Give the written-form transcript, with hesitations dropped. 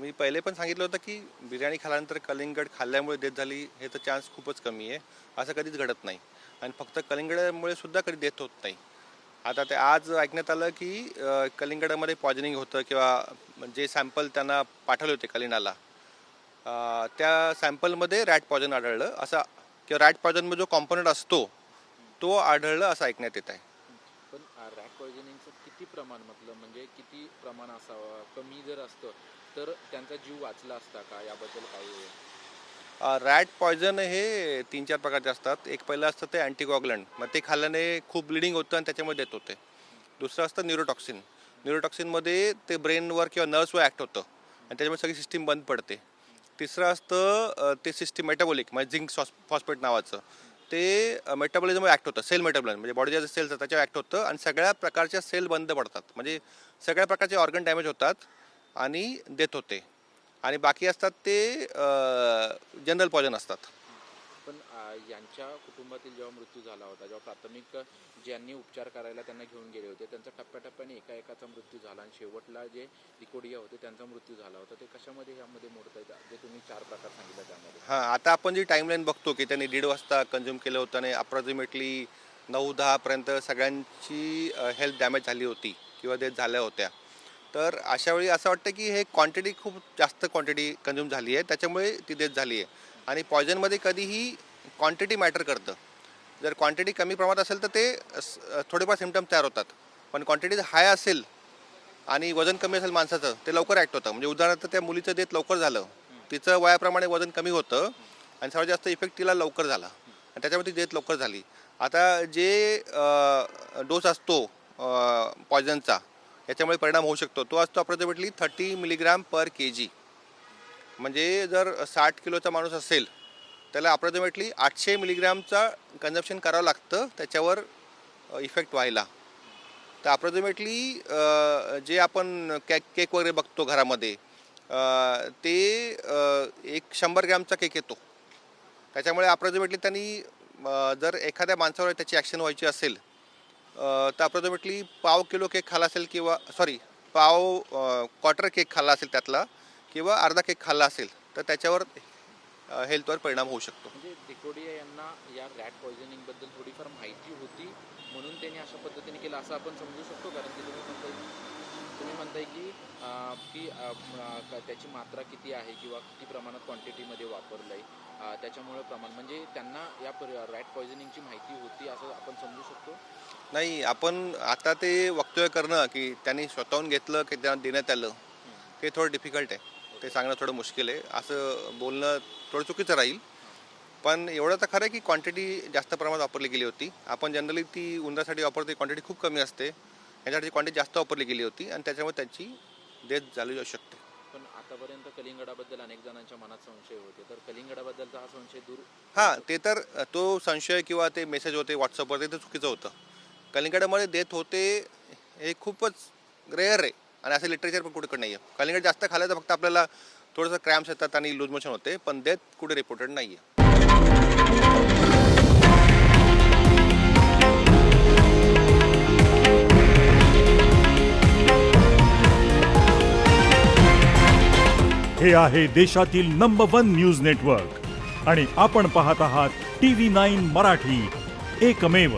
मी पहिले पण सांगितलं होतं की बिर्याणी खाल्यानंतर कलिंगड खाल्ल्यामुळे डेथ झाली हे तर चान्स खूपच कमी आहे, असं कधीच घडत नाही. आणि फक्त कलिंगडामुळे सुद्धा कधी डेथ होत नाही. आता ते आज ऐकण्यात आलं की कलिंगडामध्ये पॉइझनिंग होतं किंवा जे सॅम्पल त्यांना पाठवले होते कलिंगडाला, त्या सॅम्पलमध्ये रॅट पॉइझन आढळलं असं, किंवा रॅट पॉइझनमध्ये जो कॉम्पोनंट असतो तो आढळलं असं ऐकण्यात येत आहे. पण रॅट पॉइझनिंगचं किती प्रमाण म्हटलं, म्हणजे किती प्रमाण असावं? कमी जर असतं तर त्यांचा जीव वाचला असता का? याबद्दल काही? रॅट पॉयझन हे 3-4 प्रकारचे असतात. एक पहिलं असतं ते अँटीकॉग्लंट, मग ते खाल्ल्याने खूप ब्लिडिंग होतं आणि त्याच्यामुळे डेथ होते. दुसरं असतं न्यूरोटॉक्सिन. न्यूरोटॉक्सिनमध्ये ते ब्रेनवर किंवा नर्व्सवर ॲक्ट होतं आणि त्याच्यामुळे सगळी सिस्टीम बंद पडते. तिसरं असतं ते सिस्टीम मेटाबॉलिक, म्हणजे झिंक फॉस्फेट नावाचं, ते मेटाबॉलिझमवर ॲक्ट होतं. सेल मेटाबॉलिझम म्हणजे बॉडीच्या जे सेल्स आहेत त्याच्यावर ॲक्ट होतं आणि सगळ्या प्रकारच्या सेल बंद पडतात, म्हणजे सगळ्या प्रकारचे ऑर्गन डॅमेज होतात आणि डेथ होते. आणि बाकी असतात ते जनरल पॉयझन असतात. पण यांच्या कुटुंबातील जेव्हा मृत्यू झाला होता, जेव्हा प्राथमिक ज्यांनी उपचार करायला त्यांना घेऊन गेले होते, त्यांचा टप्प्याटप्प्याने एका मृत्यू झाला आणि शेवटला जे लिकोडिया होते त्यांचा मृत्यू झाला होता. ते कशामध्ये यामध्ये मोडत आहेत, जे तुम्ही 4 प्रकार सांगितलं त्यामध्ये? हां, आता आपण जी टाईमलाईन बघतो की त्यांनी 1:30 वाजता कन्झ्युम केलं होतं आणि अप्रॉक्सिमेटली 9-10 पर्यंत सगळ्यांची हेल्थ डॅमेज झाली होती किंवा डेथ झाल्या होत्या. तर अशावेळी असं वाटतं की हे क्वांटिटी खूप जास्त क्वांटिटी कन्झ्युम झाली आहे, त्याच्यामुळे ती डेथ झाली आहे. आणि पॉयझनमध्ये कधीही क्वांटिटी मॅटर करतं. जर क्वांटिटी कमी प्रमाणात असेल तर ते थोडेफार सिम्पटम्स तयार होतात. पण क्वांटिटी हाय असेल आणि वजन कमी असेल माणसाचं, ते लवकर ॲक्ट होतं. म्हणजे उदाहरणार्थ त्या मुलीचं डेथ लवकर झालं, तिचं वयाप्रमाणे वजन कमी होतं आणि सर्वात जास्त इफेक्ट तिला लवकर झाला आणि त्याच्यामुळे ती डेथ लवकर झाली. आता जे डोस असतो पॉयझनचा, याच्यामुळे परिणाम होऊ शकतो, तो असतो अप्रॉक्सिमेटली 30 मिलीग्राम पर kg. म्हणजे जर 60 किलोचा माणूस असेल त्याला अप्रॉक्सिमेटली 800 मिलीग्रामचा कन्झम्पशन करावं लागतं त्याच्यावर इफेक्ट व्हायला. तर अप्रॉक्सिमेटली जे आपण केक वगैरे बघतो घरामध्ये, ते एक 100 ग्रॅमचा केक येतो. त्याच्यामुळे अप्रॉक्सिमेटली त्यांनी जर एखाद्या माणसावर त्याची ॲक्शन व्हायची असेल तर अप्रॉक्सिमेटली पाव किलो केक खाल्ला असेल, किंवा क्वार्टर केक खाल्ला असेल त्यातला, किंवा अर्धा केक खाल्ला असेल तर त्याच्यावर हेल्थवर परिणाम होऊ शकतो. म्हणजे लिकोडिया यांना या रॅट पॉइझनिंगबद्दल थोडीफार माहिती होती म्हणून त्यांनी अशा पद्धतीने केलं असं आपण समजू शकतो? कारण की तुम्ही म्हणताय की त्याची मात्रा किती आहे किंवा किती प्रमाणात क्वांटिटीमध्ये वापरलं आहे, त्याच्यामुळे प्रमाण, म्हणजे त्यांना या रॅट पॉइझनिंगची माहिती होती असं आपण समजू शकतो? नाही, आपण आता ते वक्तव्य करणं की त्यांनी स्वतःहून घेतलं की त्यांना देण्यात आलं, ते थोडं डिफिकल्ट आहे. ते सांगणं थोडं मुश्किल आहे. असं बोलणं थोडं चुकीचं राहील. पण एवढं तर खरं आहे की क्वांटिटी जास्त प्रमाणात वापरली गेली होती. आपण जनरली ती उंदरासाठी वापरतो, क्वांटिटी खूप कमी असते. याच्यासाठी क्वांटिटी जास्त वापरली गेली होती आणि त्याच्यामुळे त्याची डेथ झाली जाऊ शकते. पण आतापर्यंत कलिंगडाबद्दल अनेक जणांच्या मनात संशय होते, तर कलिंगडाबद्दलचा हा संशय दूर? हां, ते तर तो संशय किंवा ते मेसेज होते व्हॉट्सअपवर, ते तर चुकीचं होतं. कलिंगडामध्ये डेथ होते हे खूपच रेअर आहे आणि असं लिटरेचर पण कुठे नाही आहे. कलिंगड जास्त खाल्लं तर फक्त आपल्याला थोडंसं क्रॅम्प्स येतात आणि लूज मोशन होते, पण डेथ कुठे रिपोर्टेड नाही आहे. हे आहे देशातील नंबर 1 न्यूज नेटवर्क आणि आपण पाहत आहात TV9 मराठी, एकमेव.